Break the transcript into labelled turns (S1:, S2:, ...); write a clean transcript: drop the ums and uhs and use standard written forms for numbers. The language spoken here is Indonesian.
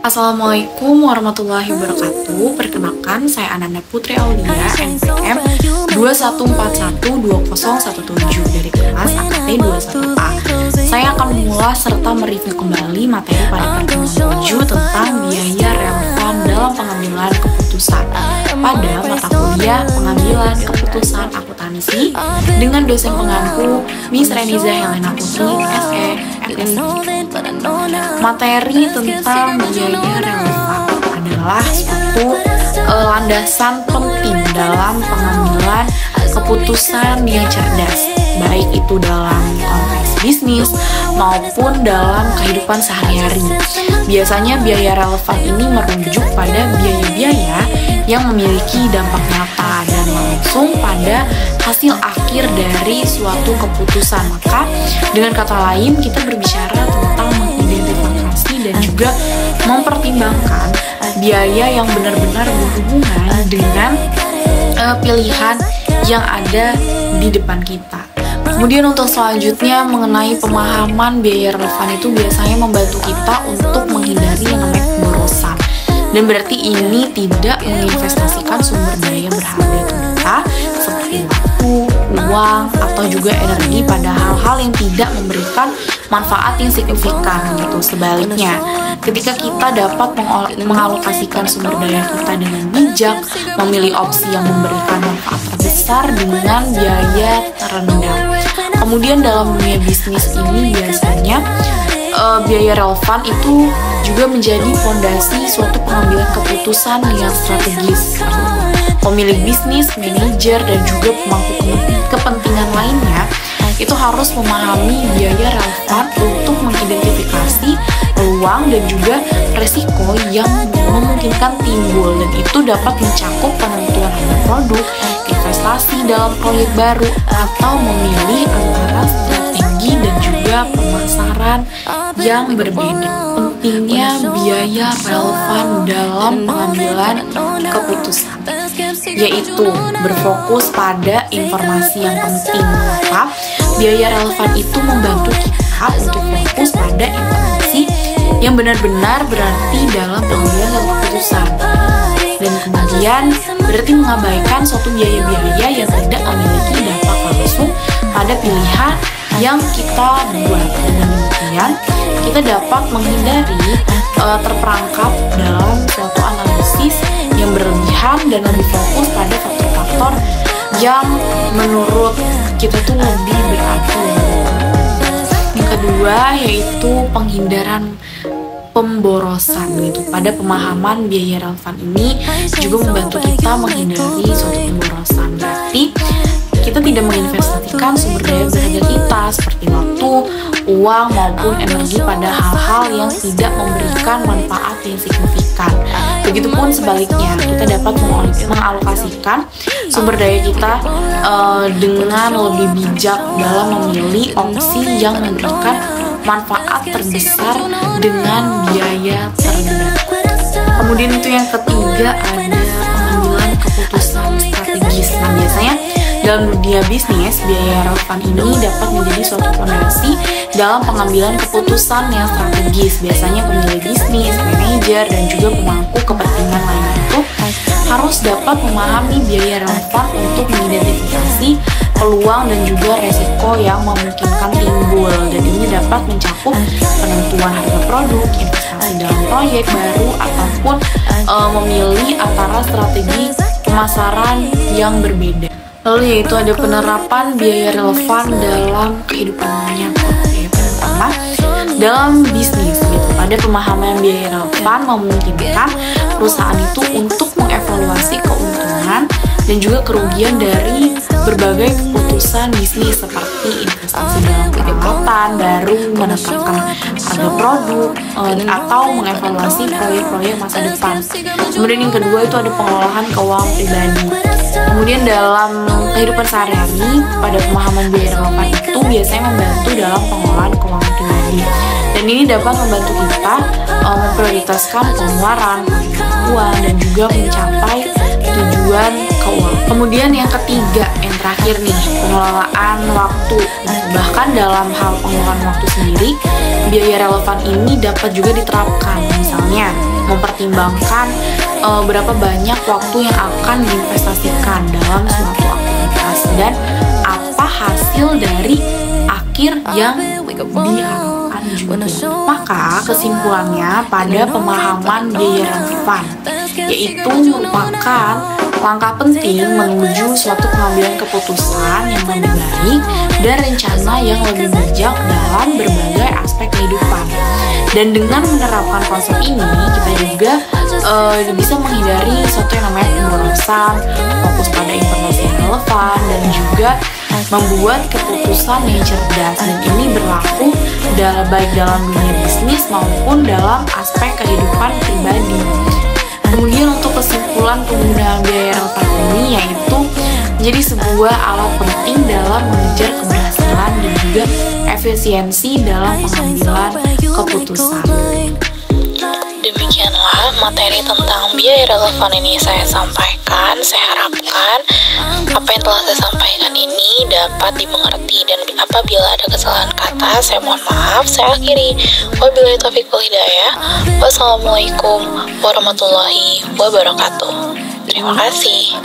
S1: Assalamualaikum warahmatullahi wabarakatuh. Perkenalkan, saya Ananda Putri Aulia, NPM 21412017 dari kelas AKT 21A. Saya akan mengulas serta mereview kembali materi pada pertemuan 7 tentang biaya relevan dalam pengambilan keputusan pada mata kuliah pengambilan keputusan akuntansi dengan dosen pengampu Miss Reniza Helena Putri, SE, FSI. Materi tentang biaya relevan adalah suatu landasan penting dalam pengambilan keputusan yang cerdas, baik itu dalam konteks bisnis maupun dalam kehidupan sehari-hari. Biasanya biaya relevan ini merujuk pada biaya-biaya yang memiliki dampak nyata dan langsung pada hasil akhir dari suatu keputusan. Maka dengan kata lain, kita berbicara tentang mengidentifikasi dan juga mempertimbangkan biaya yang benar-benar berhubungan dengan pilihan yang ada di depan kita. Kemudian untuk selanjutnya mengenai pemahaman biaya relevan itu biasanya membantu kita untuk menghindari yang namanya pemborosan. Dan berarti ini tidak menginvestasikan sumber daya berharga kita seperti waktu, uang, atau juga energi pada hal-hal yang tidak memberikan manfaat yang signifikan gitu. Sebaliknya, ketika kita dapat mengalokasikan sumber daya kita dengan bijak, memilih opsi yang memberikan manfaat terbesar dengan biaya terendah. Kemudian dalam dunia bisnis ini biasanya biaya relevan itu juga menjadi fondasi suatu pengambilan keputusan yang strategis. Pemilik bisnis, manajer, dan juga pemangku kepentingan lainnya itu harus memahami biaya relevan untuk mengidentifikasi peluang dan juga resiko yang memungkinkan timbul, dan itu dapat mencakup penentuan harga produk, investasi dalam proyek baru, atau memilih antara strategi dan juga pemasaran yang berbeda. Pentingnya biaya relevan dalam pengambilan keputusan, yaitu berfokus pada informasi yang penting. Maka biaya relevan itu membantu kita untuk fokus pada informasi yang benar-benar berarti dalam pengambilan keputusan, dan kemudian berarti mengabaikan suatu biaya-biaya yang tidak memiliki dampak langsung pada pilihan yang kita buat. Dengan demikian, kita dapat menghindari terperangkap dalam suatu analisis yang berlebihan dan lebih fokus pada faktor-faktor yang menurut kita tuh lebih beratur. Yang kedua yaitu penghindaran pemborosan gitu. Pada pemahaman biaya relevan ini juga membantu kita menghindari suatu pemborosan. Berarti kita tidak menginvestasikan sumber daya berharga kita seperti waktu, uang, maupun energi pada hal-hal yang tidak memberikan manfaat yang signifikan. Begitupun sebaliknya, kita dapat mengalokasikan sumber daya kita dengan lebih bijak dalam memilih opsi yang memberikan manfaat terbesar dengan biaya terendah. Kemudian itu yang ketiga, ada pengambilan keputusan strategis. Nah, biasanya dalam dunia bisnis, biaya relevan ini dapat menjadi suatu fondasi dalam pengambilan keputusan yang strategis. Biasanya pemilik bisnis, manajer, dan juga pemangku kepentingan lainnya itu harus dapat memahami biaya relevan untuk mengidentifikasi peluang dan juga resiko yang memungkinkan timbul, dan ini dapat mencakup penentuan harga produk, investasi dalam proyek baru, ataupun memilih antara strategi pemasaran yang berbeda. Lalu yaitu ada penerapan biaya relevan dalam kehidupan nyata. Pertama, dalam bisnis gitu. Pada pemahaman biaya relevan memungkinkan perusahaan itu untuk mengevaluasi keuntungan dan juga kerugian dari berbagai keputusan bisnis seperti investasi dalam peralatan baru, menetapkan harga produk, atau mengevaluasi proyek-proyek masa depan. Kemudian yang kedua itu ada pengelolaan keuangan pribadi. Kemudian dalam kehidupan sehari-hari, pada pemahaman biaya relevan itu biasanya membantu dalam pengelolaan keuangan pribadi, dan ini dapat membantu kita memprioritaskan pengeluaran, uang, dan juga mencapai tujuan keuangan. Kemudian yang ketiga, yang terakhir nih, pengelolaan waktu. Bahkan dalam hal pengelolaan waktu sendiri, biaya relevan ini dapat juga diterapkan. Misalnya mempertimbangkan berapa banyak waktu yang akan diinvestasikan dalam suatu aktivitas dan apa hasil dari akhir yang diharapkan juga. Maka kesimpulannya pada pemahaman biaya relevan, yaitu merupakan langkah penting menuju suatu pengambilan keputusan yang lebih baik dan rencana yang lebih bijak dalam berbagai aspek kehidupan. Dan dengan menerapkan konsep ini, kita juga bisa menghindari sesuatu yang namanya pemborosan, fokus pada informasi yang relevan, dan juga membuat keputusan yang cerdas. Dan ini berlaku baik dalam dunia bisnis maupun dalam aspek kehidupan pribadi. Kemudian untuk kesimpulan penggunaan biaya relevan ini yaitu menjadi sebuah alat penting dalam mengejar keberhasilan dan juga efisiensi dalam pengambilan keputusan.
S2: Demikianlah materi tentang biaya relevan ini saya sampaikan. Saya harapkan apa yang telah saya sampaikan ini dapat dimengerti, dan apabila ada kesalahan kata saya mohon maaf. Saya akhiri. Wabillahi taufiq wal hidayah. Wassalamualaikum warahmatullahi wabarakatuh. Terima kasih.